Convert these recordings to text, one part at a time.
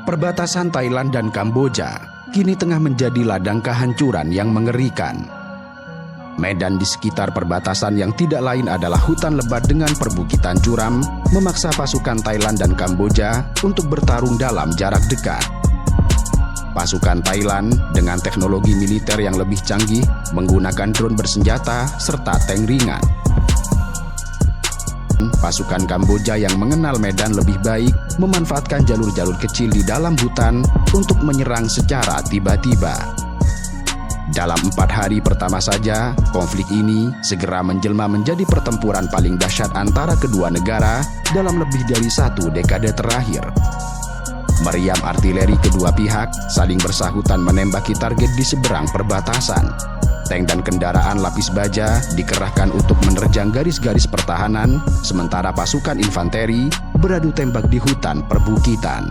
Perbatasan Thailand dan Kamboja kini tengah menjadi ladang kehancuran yang mengerikan. Medan di sekitar perbatasan yang tidak lain adalah hutan lebat dengan perbukitan curam, memaksa pasukan Thailand dan Kamboja untuk bertarung dalam jarak dekat. Pasukan Thailand dengan teknologi militer yang lebih canggih menggunakan drone bersenjata serta tank ringan. Pasukan Kamboja yang mengenal medan lebih baik memanfaatkan jalur-jalur kecil di dalam hutan untuk menyerang secara tiba-tiba. Dalam 4 hari pertama saja, konflik ini segera menjelma menjadi pertempuran paling dahsyat antara kedua negara dalam lebih dari 1 dekade terakhir. Meriam artileri kedua pihak saling bersahutan menembaki target di seberang perbatasan. Tank dan kendaraan lapis baja dikerahkan untuk menerjang garis-garis pertahanan, sementara pasukan infanteri beradu tembak di hutan perbukitan.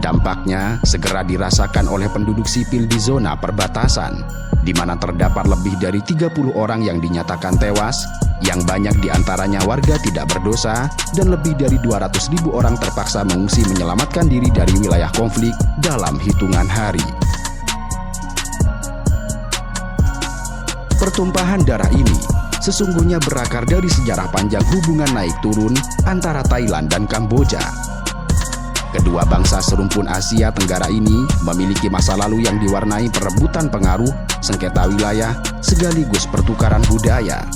Dampaknya segera dirasakan oleh penduduk sipil di zona perbatasan, di mana terdapat lebih dari 30 orang yang dinyatakan tewas, yang banyak diantaranya warga tidak berdosa, dan lebih dari 200.000 orang terpaksa mengungsi menyelamatkan diri dari wilayah konflik dalam hitungan hari. Pertumpahan darah ini sesungguhnya berakar dari sejarah panjang hubungan naik turun antara Thailand dan Kamboja. Kedua bangsa serumpun Asia Tenggara ini memiliki masa lalu yang diwarnai perebutan pengaruh, sengketa wilayah, sekaligus pertukaran budaya.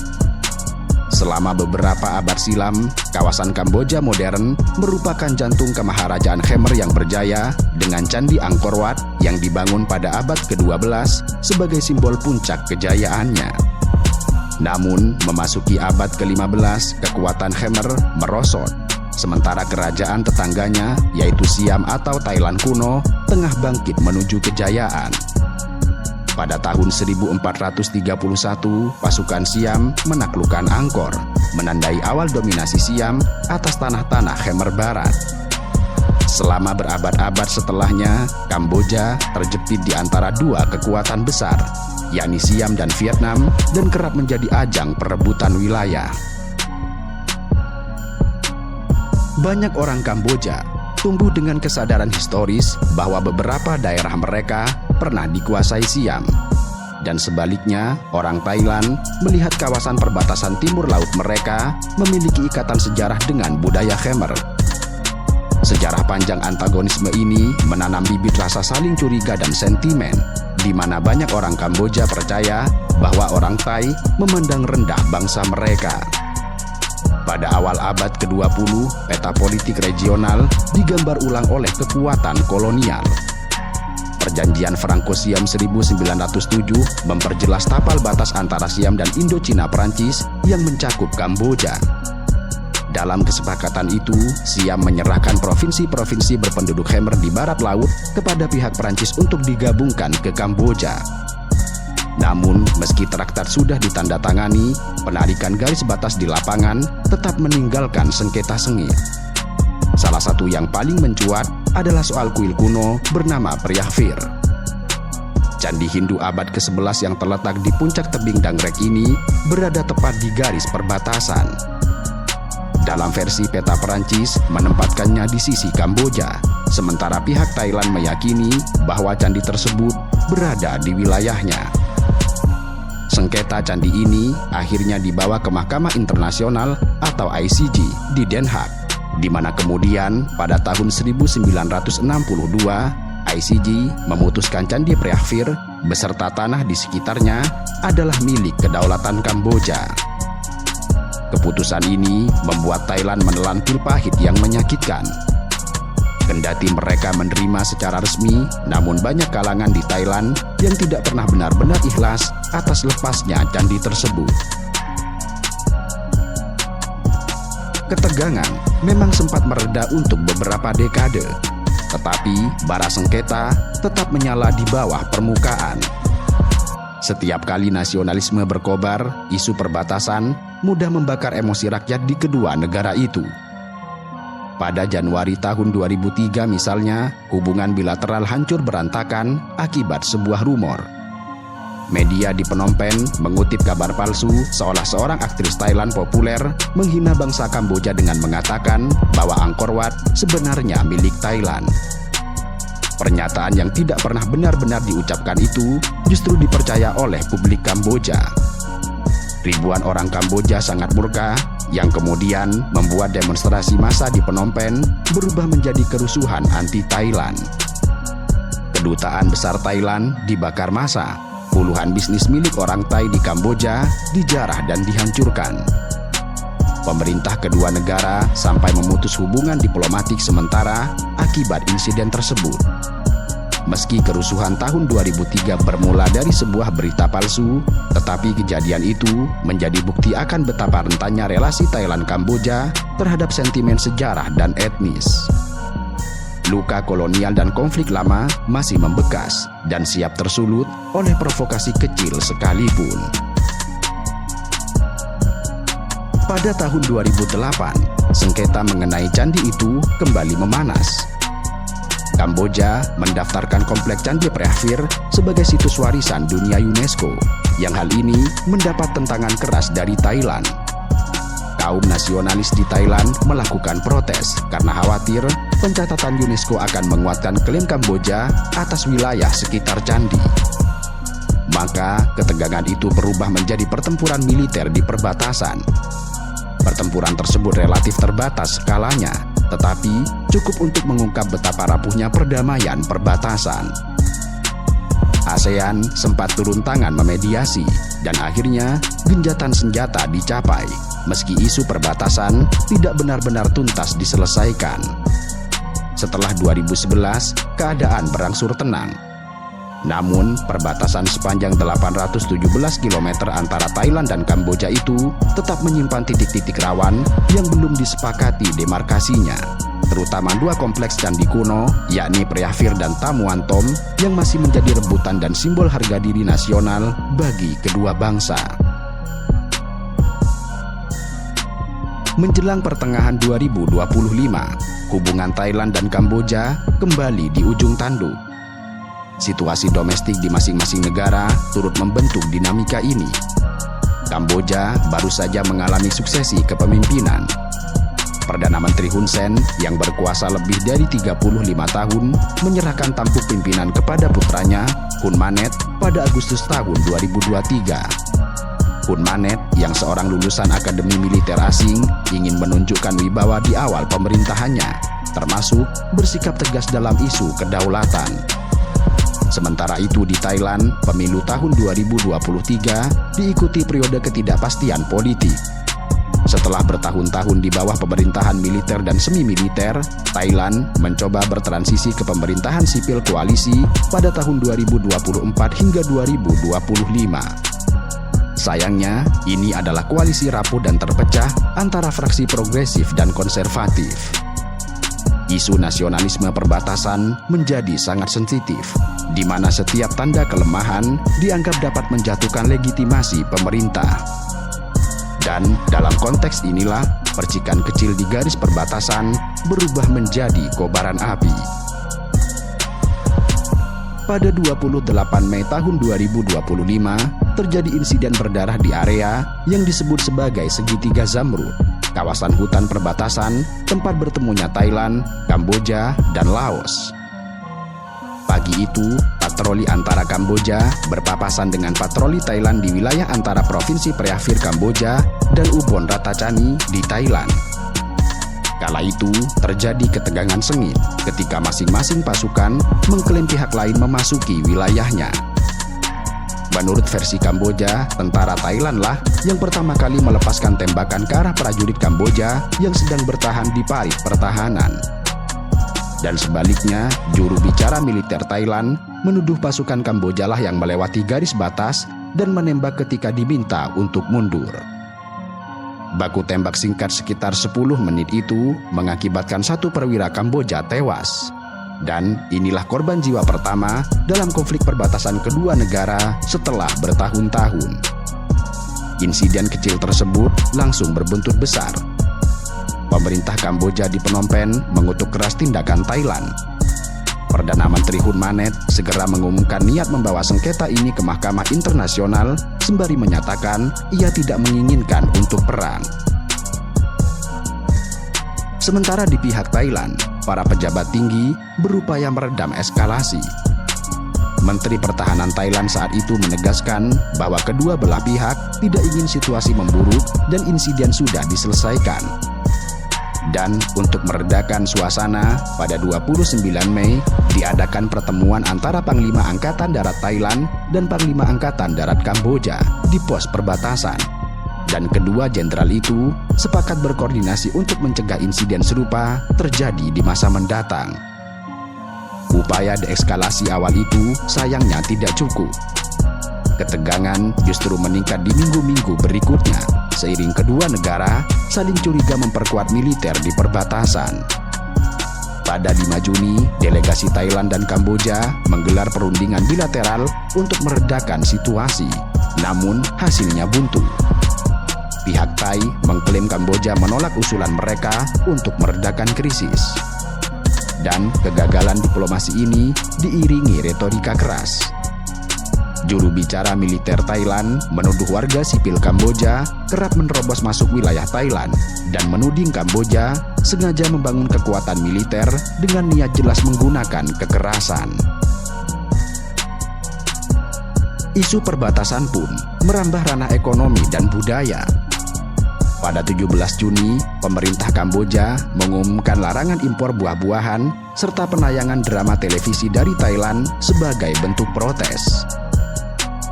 Selama beberapa abad silam, kawasan Kamboja modern merupakan jantung kemaharajaan Khmer yang berjaya dengan Candi Angkor Wat yang dibangun pada abad ke-12 sebagai simbol puncak kejayaannya. Namun, memasuki abad ke-15, kekuatan Khmer merosot, sementara kerajaan tetangganya, yaitu Siam atau Thailand kuno, tengah bangkit menuju kejayaan. Pada tahun 1431, pasukan Siam menaklukkan Angkor, menandai awal dominasi Siam atas tanah-tanah Khmer Barat. Selama berabad-abad setelahnya, Kamboja terjepit di antara 2 kekuatan besar, yakni Siam dan Vietnam, dan kerap menjadi ajang perebutan wilayah. Banyak orang Kamboja tumbuh dengan kesadaran historis bahwa beberapa daerah mereka pernah dikuasai Siam. Dan sebaliknya, orang Thailand melihat kawasan perbatasan timur laut mereka memiliki ikatan sejarah dengan budaya Khmer. Sejarah panjang antagonisme ini menanam bibit rasa saling curiga dan sentimen, di mana banyak orang Kamboja percaya bahwa orang Thai memandang rendah bangsa mereka. Pada awal abad ke-20, peta politik regional digambar ulang oleh kekuatan kolonial. Perjanjian Franco-Siam 1907 memperjelas tapal batas antara Siam dan Indochina Prancis yang mencakup Kamboja. Dalam kesepakatan itu, Siam menyerahkan provinsi-provinsi berpenduduk Khmer di barat laut kepada pihak Prancis untuk digabungkan ke Kamboja. Namun, meski traktat sudah ditandatangani, penarikan garis batas di lapangan tetap meninggalkan sengketa sengit. Salah satu yang paling mencuat adalah soal kuil kuno bernama Preah Vihear. Candi Hindu abad ke-11 yang terletak di puncak tebing Dangrek ini berada tepat di garis perbatasan. Dalam versi peta Perancis menempatkannya di sisi Kamboja, sementara pihak Thailand meyakini bahwa candi tersebut berada di wilayahnya. Sengketa candi ini akhirnya dibawa ke Mahkamah Internasional atau ICJ di Den Haag, di mana kemudian pada tahun 1962 ICJ memutuskan Candi Preah Vihear beserta tanah di sekitarnya adalah milik kedaulatan Kamboja. Keputusan ini membuat Thailand menelan pil pahit yang menyakitkan. Kendati mereka menerima secara resmi, namun banyak kalangan di Thailand yang tidak pernah benar-benar ikhlas atas lepasnya candi tersebut. Ketegangan memang sempat mereda untuk beberapa dekade, tetapi bara sengketa tetap menyala di bawah permukaan. Setiap kali nasionalisme berkobar, isu perbatasan mudah membakar emosi rakyat di kedua negara itu. Pada Januari tahun 2003 misalnya, hubungan bilateral hancur berantakan akibat sebuah rumor. Media di Phnom Penh mengutip kabar palsu seolah seorang aktris Thailand populer menghina bangsa Kamboja dengan mengatakan bahwa Angkor Wat sebenarnya milik Thailand. Pernyataan yang tidak pernah benar-benar diucapkan itu justru dipercaya oleh publik Kamboja. Ribuan orang Kamboja sangat murka yang kemudian membuat demonstrasi massa di Phnom Penh berubah menjadi kerusuhan anti-Thailand. Kedutaan besar Thailand dibakar massa. Puluhan bisnis milik orang Thai di Kamboja dijarah dan dihancurkan. Pemerintah kedua negara sampai memutus hubungan diplomatik sementara akibat insiden tersebut. Meski kerusuhan tahun 2003 bermula dari sebuah berita palsu, tetapi kejadian itu menjadi bukti akan betapa rentannya relasi Thailand-Kamboja terhadap sentimen sejarah dan etnis. Luka kolonial dan konflik lama masih membekas dan siap tersulut oleh provokasi kecil sekalipun. Pada tahun 2008, sengketa mengenai candi itu kembali memanas. Kamboja mendaftarkan kompleks Candi Preahfir sebagai situs warisan dunia UNESCO, yang hal ini mendapat tentangan keras dari Thailand. Kaum nasionalis di Thailand melakukan protes karena khawatir pencatatan UNESCO akan menguatkan klaim Kamboja atas wilayah sekitar candi. Maka ketegangan itu berubah menjadi pertempuran militer di perbatasan. Pertempuran tersebut relatif terbatas skalanya, tetapi cukup untuk mengungkap betapa rapuhnya perdamaian perbatasan. ASEAN sempat turun tangan memediasi, dan akhirnya genjatan senjata dicapai, meski isu perbatasan tidak benar-benar tuntas diselesaikan. Setelah 2011, keadaan berangsur tenang. Namun, perbatasan sepanjang 817 km antara Thailand dan Kamboja itu tetap menyimpan titik-titik rawan yang belum disepakati demarkasinya, terutama dua kompleks candi kuno, yakni Preahfir dan Tamuan Tom, yang masih menjadi rebutan dan simbol harga diri nasional bagi kedua bangsa. Menjelang pertengahan 2025, hubungan Thailand dan Kamboja kembali di ujung tanduk. Situasi domestik di masing-masing negara turut membentuk dinamika ini. Kamboja baru saja mengalami suksesi kepemimpinan. Perdana Menteri Hun Sen yang berkuasa lebih dari 35 tahun menyerahkan tampuk pimpinan kepada putranya, Hun Manet, pada Agustus tahun 2023. Hun Manet yang seorang lulusan Akademi Militer Asing ingin menunjukkan wibawa di awal pemerintahannya, termasuk bersikap tegas dalam isu kedaulatan. Sementara itu di Thailand, pemilu tahun 2023 diikuti periode ketidakpastian politik. Setelah bertahun-tahun di bawah pemerintahan militer dan semi-militer, Thailand mencoba bertransisi ke pemerintahan sipil koalisi pada tahun 2024 hingga 2025. Sayangnya, ini adalah koalisi rapuh dan terpecah antara fraksi progresif dan konservatif. Isu nasionalisme perbatasan menjadi sangat sensitif, di mana setiap tanda kelemahan dianggap dapat menjatuhkan legitimasi pemerintah. Dan dalam konteks inilah, percikan kecil di garis perbatasan berubah menjadi kobaran api. Pada 28 Mei tahun 2025, terjadi insiden berdarah di area yang disebut sebagai Segitiga Zamrud, kawasan hutan perbatasan tempat bertemunya Thailand, Kamboja, dan Laos. Pagi itu, patroli antara Kamboja berpapasan dengan patroli Thailand di wilayah antara Provinsi Preahfir Kamboja dan Ubon Ratchathani di Thailand. Kala itu, terjadi ketegangan sengit ketika masing-masing pasukan mengklaim pihak lain memasuki wilayahnya. Menurut versi Kamboja, tentara Thailand lah yang pertama kali melepaskan tembakan ke arah prajurit Kamboja yang sedang bertahan di parit pertahanan. Dan sebaliknya, juru bicara militer Thailand menuduh pasukan Kamboja lah yang melewati garis batas dan menembak ketika diminta untuk mundur. Baku tembak singkat sekitar 10 menit itu mengakibatkan satu perwira Kamboja tewas. Dan inilah korban jiwa pertama dalam konflik perbatasan kedua negara setelah bertahun-tahun. Insiden kecil tersebut langsung berbuntut besar. Pemerintah Kamboja di Phnom Penh mengutuk keras tindakan Thailand. Perdana Menteri Hun Manet segera mengumumkan niat membawa sengketa ini ke Mahkamah Internasional sembari menyatakan ia tidak menginginkan untuk perang. Sementara di pihak Thailand, para pejabat tinggi berupaya meredam eskalasi. Menteri Pertahanan Thailand saat itu menegaskan bahwa kedua belah pihak tidak ingin situasi memburuk dan insiden sudah diselesaikan. Dan untuk meredakan suasana, pada 29 Mei diadakan pertemuan antara Panglima Angkatan Darat Thailand dan Panglima Angkatan Darat Kamboja di pos perbatasan. Dan kedua jenderal itu sepakat berkoordinasi untuk mencegah insiden serupa terjadi di masa mendatang. Upaya deeskalasi awal itu sayangnya tidak cukup. Ketegangan justru meningkat di minggu-minggu berikutnya seiring kedua negara saling curiga memperkuat militer di perbatasan. Pada 5 Juni, delegasi Thailand dan Kamboja menggelar perundingan bilateral untuk meredakan situasi, namun hasilnya buntu. Pihak Thai mengklaim Kamboja menolak usulan mereka untuk meredakan krisis. Dan kegagalan diplomasi ini diiringi retorika keras. Juru bicara militer Thailand menuduh warga sipil Kamboja kerap menerobos masuk wilayah Thailand dan menuding Kamboja sengaja membangun kekuatan militer dengan niat jelas menggunakan kekerasan. Isu perbatasan pun merambah ranah ekonomi dan budaya. Pada 17 Juni, pemerintah Kamboja mengumumkan larangan impor buah-buahan serta penayangan drama televisi dari Thailand sebagai bentuk protes.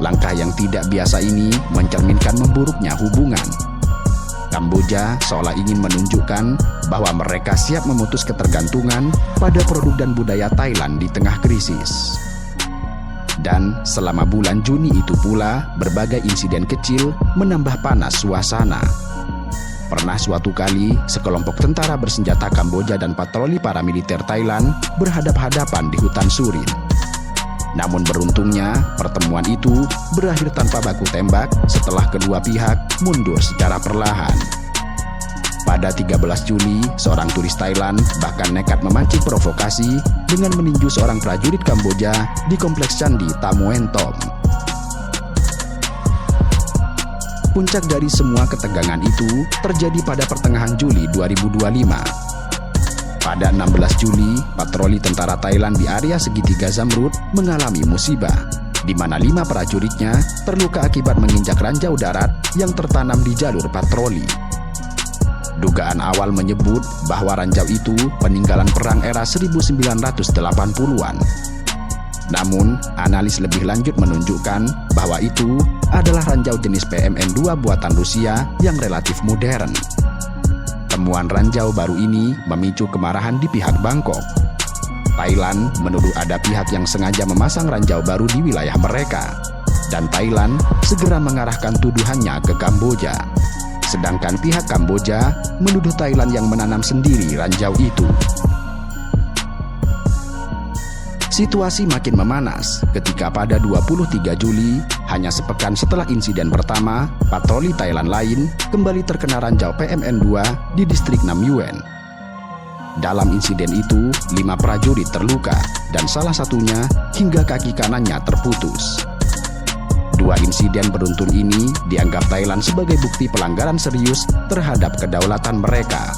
Langkah yang tidak biasa ini mencerminkan memburuknya hubungan. Kamboja seolah ingin menunjukkan bahwa mereka siap memutus ketergantungan pada produk dan budaya Thailand di tengah krisis. Dan selama bulan Juni itu pula, berbagai insiden kecil menambah panas suasana. Pernah suatu kali, sekelompok tentara bersenjata Kamboja dan patroli paramiliter Thailand berhadap-hadapan di hutan Surin. Namun beruntungnya, pertemuan itu berakhir tanpa baku tembak setelah kedua pihak mundur secara perlahan. Pada 13 Juli, seorang turis Thailand bahkan nekat memancing provokasi dengan meninju seorang prajurit Kamboja di kompleks Candi Tamoen Tom. Puncak dari semua ketegangan itu terjadi pada pertengahan Juli 2025. Pada 16 Juli, patroli tentara Thailand di area segitiga Zamrud mengalami musibah, di mana 5 prajuritnya terluka akibat menginjak ranjau darat yang tertanam di jalur patroli. Dugaan awal menyebut bahwa ranjau itu peninggalan perang era 1980-an. Namun, analis lebih lanjut menunjukkan bahwa itu adalah ranjau jenis PMN-2 buatan Rusia yang relatif modern. Temuan ranjau baru ini memicu kemarahan di pihak Bangkok. Thailand menuduh ada pihak yang sengaja memasang ranjau baru di wilayah mereka, dan Thailand segera mengarahkan tuduhannya ke Kamboja. Sedangkan pihak Kamboja menuduh Thailand yang menanam sendiri ranjau itu. Situasi makin memanas ketika pada 23 Juli, hanya sepekan setelah insiden pertama, patroli Thailand lain kembali terkena ranjau PMN-2 di distrik Nam Yuen. Dalam insiden itu, 5 prajurit terluka dan salah satunya hingga kaki kanannya terputus. 2 insiden beruntun ini dianggap Thailand sebagai bukti pelanggaran serius terhadap kedaulatan mereka.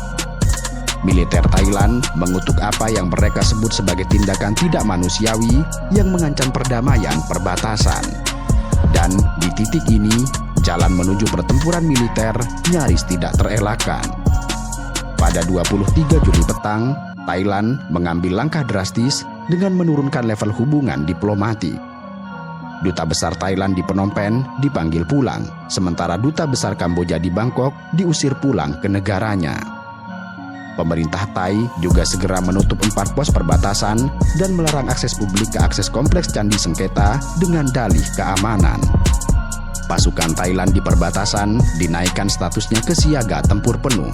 Militer Thailand mengutuk apa yang mereka sebut sebagai tindakan tidak manusiawi yang mengancam perdamaian perbatasan. Dan di titik ini, jalan menuju pertempuran militer nyaris tidak terelakkan. Pada 23 Juli petang, Thailand mengambil langkah drastis dengan menurunkan level hubungan diplomatik. Duta Besar Thailand di Phnom Penh dipanggil pulang, sementara Duta Besar Kamboja di Bangkok diusir pulang ke negaranya. Pemerintah Thai juga segera menutup 4 pos perbatasan dan melarang akses publik ke akses kompleks Candi Sengketa dengan dalih keamanan. Pasukan Thailand di perbatasan dinaikkan statusnya ke siaga tempur penuh,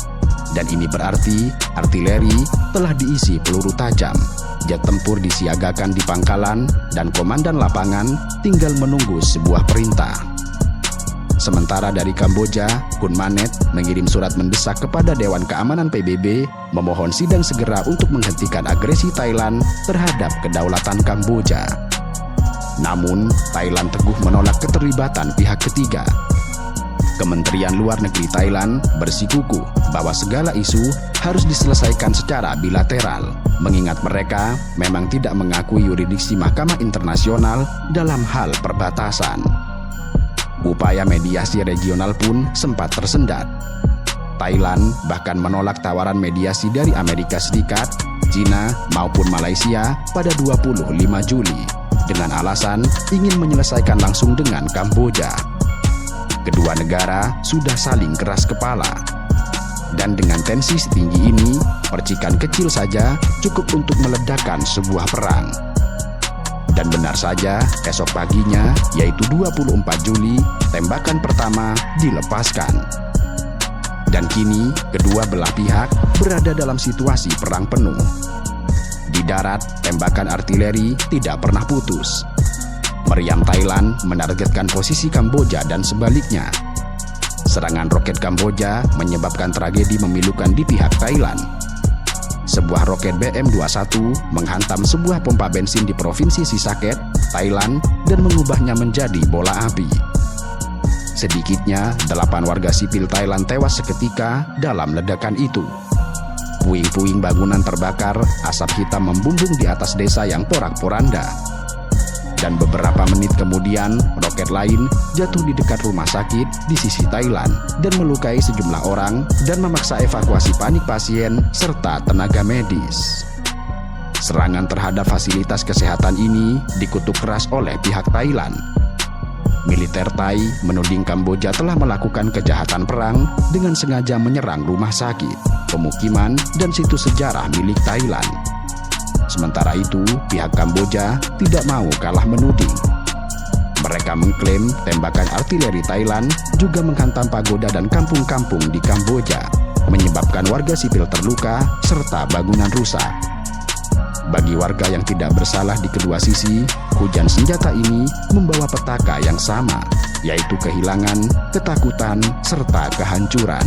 dan ini berarti artileri telah diisi peluru tajam, jet tempur disiagakan di pangkalan, dan komandan lapangan tinggal menunggu sebuah perintah. Sementara dari Kamboja, Hun Manet mengirim surat mendesak kepada Dewan Keamanan PBB memohon sidang segera untuk menghentikan agresi Thailand terhadap kedaulatan Kamboja. Namun, Thailand teguh menolak keterlibatan pihak ketiga. Kementerian Luar Negeri Thailand bersikukuh bahwa segala isu harus diselesaikan secara bilateral, mengingat mereka memang tidak mengakui yurisdiksi Mahkamah Internasional dalam hal perbatasan. Upaya mediasi regional pun sempat tersendat. Thailand bahkan menolak tawaran mediasi dari Amerika Serikat, China maupun Malaysia pada 25 Juli dengan alasan ingin menyelesaikan langsung dengan Kamboja. Kedua negara sudah saling keras kepala. Dan dengan tensi setinggi ini, percikan kecil saja cukup untuk meledakkan sebuah perang. Dan benar saja, esok paginya, yaitu 24 Juli, tembakan pertama dilepaskan. Dan kini, kedua belah pihak berada dalam situasi perang penuh. Di darat, tembakan artileri tidak pernah putus. Meriam Thailand menargetkan posisi Kamboja dan sebaliknya. Serangan roket Kamboja menyebabkan tragedi memilukan di pihak Thailand. Sebuah roket BM-21 menghantam sebuah pompa bensin di Provinsi Sisaket, Thailand, dan mengubahnya menjadi bola api. Sedikitnya 8 warga sipil Thailand tewas seketika dalam ledakan itu. Puing-puing bangunan terbakar, asap hitam membumbung di atas desa yang porak-poranda. Dan beberapa menit kemudian, roket lain jatuh di dekat rumah sakit di sisi Thailand dan melukai sejumlah orang dan memaksa evakuasi panik pasien serta tenaga medis. Serangan terhadap fasilitas kesehatan ini dikutuk keras oleh pihak Thailand. Militer Thai menuding Kamboja telah melakukan kejahatan perang dengan sengaja menyerang rumah sakit, pemukiman, dan situs sejarah milik Thailand. Sementara itu, pihak Kamboja tidak mau kalah menuding. Mereka mengklaim tembakan artileri Thailand juga menghantam pagoda dan kampung-kampung di Kamboja, menyebabkan warga sipil terluka serta bangunan rusak. Bagi warga yang tidak bersalah di kedua sisi, hujan senjata ini membawa petaka yang sama, yaitu kehilangan, ketakutan, serta kehancuran.